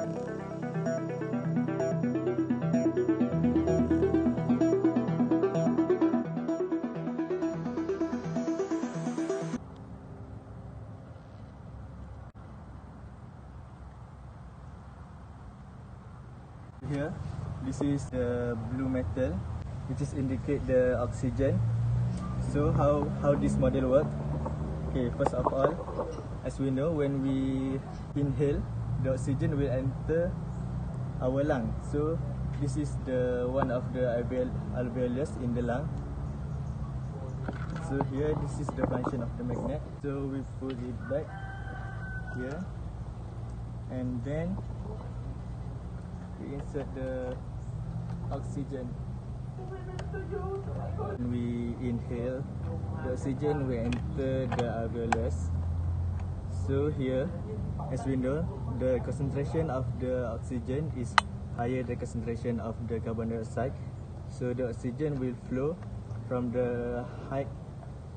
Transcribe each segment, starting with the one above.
Here, this is the blue metal, which is indicate the oxygen. So how this model work? Okay, first of all, as we know, when we inhale, the oxygen will enter our lung. So this is the one of the alveolus in the lung. So here, this is the function of the magnet. So we put it back here, and then we insert the oxygen. When we inhale, the oxygen will enter the alveolus. So here, as we know, the concentration of the oxygen is higher than the concentration of the carbon dioxide. So the oxygen will flow from the high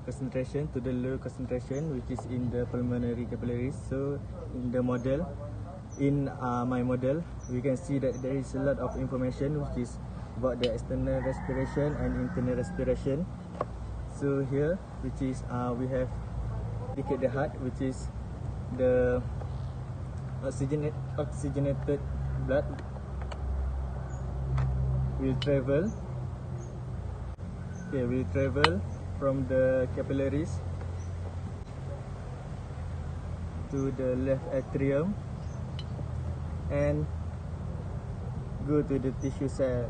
concentration to the low concentration, which is in the pulmonary capillaries. So in the model, in my model, we can see that there is a lot of information which is about the external respiration and internal respiration. So here, which is we have indicate the heart, which is the oxygenated blood will travel. Okay, will travel from the capillaries to the left atrium and go to the tissue cell.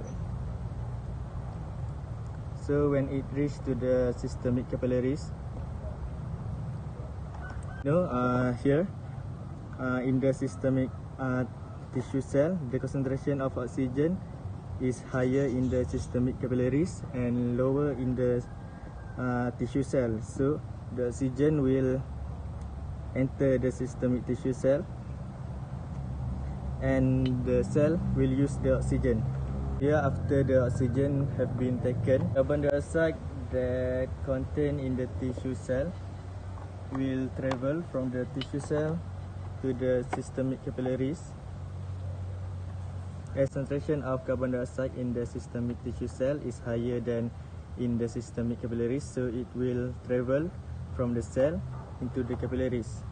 So when it reaches to the systemic capillaries, here in the systemic tissue cell, the concentration of oxygen is higher in the systemic capillaries and lower in the tissue cell. So the oxygen will enter the systemic tissue cell, and the cell will use the oxygen. Here, after the oxygen have been taken, carbon dioxide that contained in the tissue cell will travel from the tissue cell to the systemic capillaries. The concentration of carbon dioxide in the systemic tissue cell is higher than in the systemic capillaries, so it will travel from the cell into the capillaries.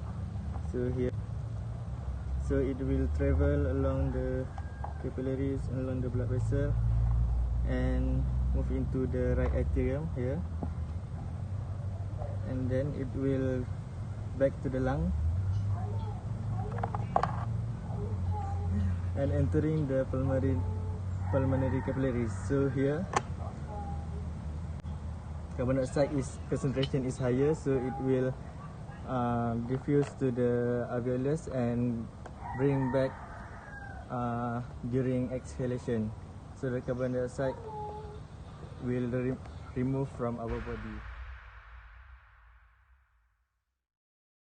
So here, so it will travel along the capillaries, along the blood vessel, and move into the right atrium here, and then it will back to the lung and entering the pulmonary capillaries. So here, carbon dioxide concentration is higher, so it will diffuse to the alveolus and bring back during exhalation. So the carbon dioxide will remove from our body.